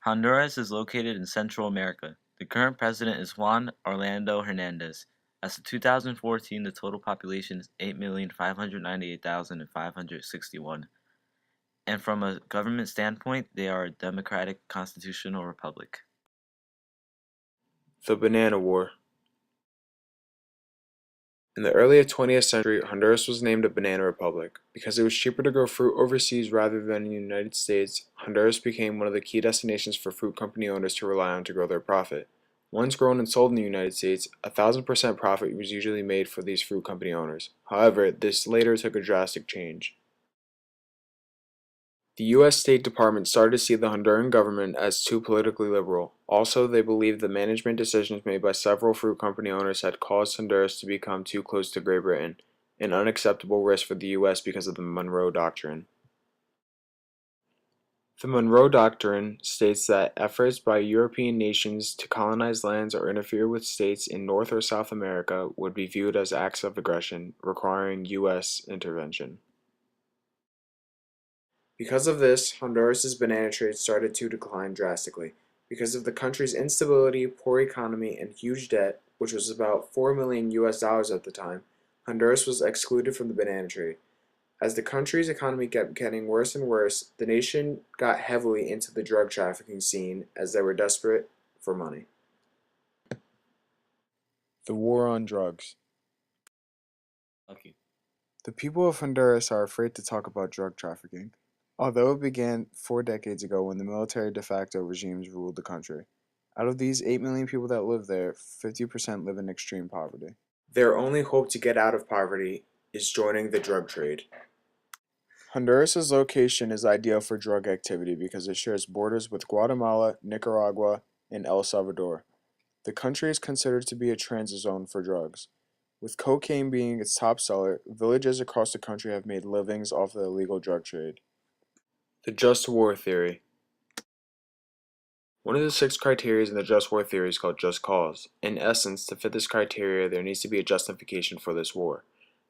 Honduras is located in Central America. The current president is Juan Orlando Hernandez. As of 2014, the total population is 8,598,561. And from a government standpoint, they are a democratic constitutional republic. The Banana War. In the early 20th century, Honduras was named a banana republic. Because it was cheaper to grow fruit overseas rather than in the United States, Honduras became one of the key destinations for fruit company owners to rely on to grow their profit. Once grown and sold in the United States, 1,000% profit was usually made for these fruit company owners. However, this later took a drastic change. The U.S. State Department started to see the Honduran government as too politically liberal. Also, they believed the management decisions made by several fruit company owners had caused Honduras to become too close to Great Britain, an unacceptable risk for the U.S. because of the Monroe Doctrine. The Monroe Doctrine states that efforts by European nations to colonize lands or interfere with states in North or South America would be viewed as acts of aggression, requiring U.S. intervention. Because of this, Honduras's banana trade started to decline drastically. Because of the country's instability, poor economy, and huge debt, which was about $4 million US at the time, Honduras was excluded from the banana trade. As the country's economy kept getting worse and worse, the nation got heavily into the drug trafficking scene as they were desperate for money. The War on Drugs. Okay. The people of Honduras are afraid to talk about drug trafficking, although it began 4 decades ago when the military de facto regimes ruled the country. Out of these 8 million people that live there, 50% live in extreme poverty. Their only hope to get out of poverty is joining the drug trade. Honduras's location is ideal for drug activity because it shares borders with Guatemala, Nicaragua, and El Salvador. The country is considered to be a transit zone for drugs. With cocaine being its top seller, villages across the country have made livings off the illegal drug trade. The just war theory. One of the 6 criteria in the just war theory is called just cause. In essence, to fit this criteria, there needs to be a justification for this war.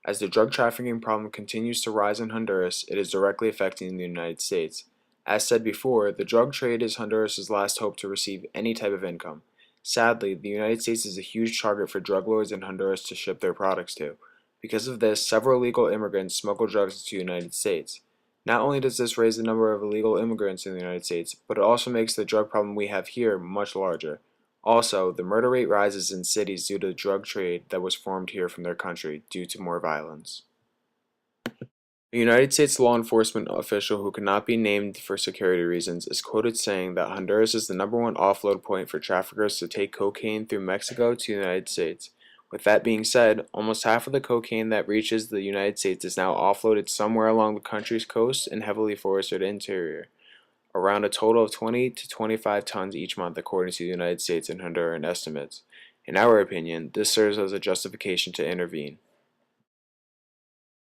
As the drug trafficking problem continues to rise in Honduras, it is directly affecting the United States. As said before, the drug trade is Honduras's last hope to receive any type of income. Sadly, the United States is a huge target for drug lords in Honduras to ship their products to. Because of this, several illegal immigrants smuggle drugs into the United States. Not only does this raise the number of illegal immigrants in the United States, but it also makes the drug problem we have here much larger. Also, the murder rate rises in cities due to the drug trade that was formed here from their country due to more violence. A United States law enforcement official who cannot be named for security reasons is quoted saying that Honduras is the #1 offload point for traffickers to take cocaine through Mexico to the United States. With that being said, almost half of the cocaine that reaches the United States is now offloaded somewhere along the country's coast and heavily forested interior, around a total of 20 to 25 tons each month according to the United States and Honduran estimates. In our opinion, this serves as a justification to intervene.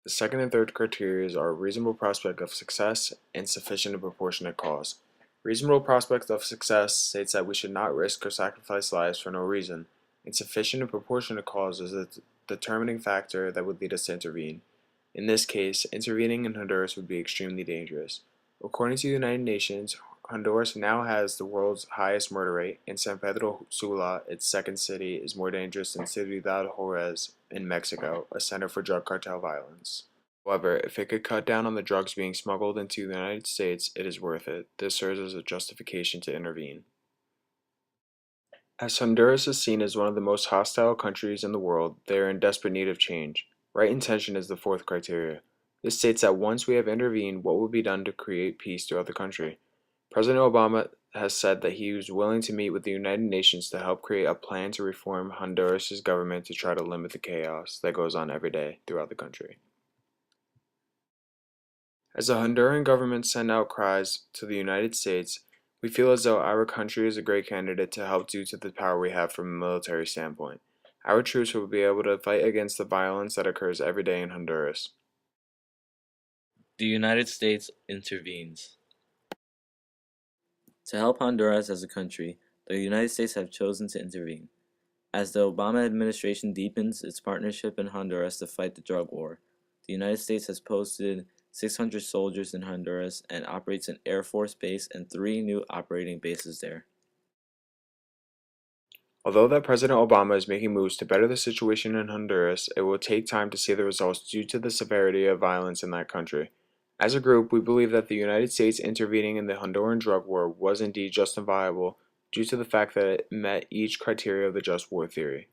The second and third criteria are reasonable prospect of success and sufficient and proportionate cause. Reasonable prospect of success states that we should not risk or sacrifice lives for no reason. Insufficient and proportionate cause is a determining factor that would lead us to intervene. In this case, intervening in Honduras would be extremely dangerous. According to the United Nations, Honduras now has the world's highest murder rate, and San Pedro Sula, its second city, is more dangerous than Ciudad Juarez in Mexico, a center for drug cartel violence. However, if it could cut down on the drugs being smuggled into the United States, it is worth it. This serves as a justification to intervene. As Honduras is seen as one of the most hostile countries in the world, they are in desperate need of change. Right intention is the fourth criteria. This states that once we have intervened, what will be done to create peace throughout the country? President Obama has said that he is willing to meet with the United Nations to help create a plan to reform Honduras' government to try to limit the chaos that goes on every day throughout the country. As the Honduran government sent out cries to the United States, we feel as though our country is a great candidate to help due to the power we have from a military standpoint. Our troops will be able to fight against the violence that occurs every day in Honduras. The United States intervenes. To help Honduras as a country, the United States have chosen to intervene. As the Obama administration deepens its partnership in Honduras to fight the drug war, the United States has posted 600 soldiers in Honduras, and operates an Air Force base and 3 new operating bases there. Although that President Obama is making moves to better the situation in Honduras, it will take time to see the results due to the severity of violence in that country. As a group, we believe that the United States intervening in the Honduran drug war was indeed justifiable due to the fact that it met each criteria of the just war theory.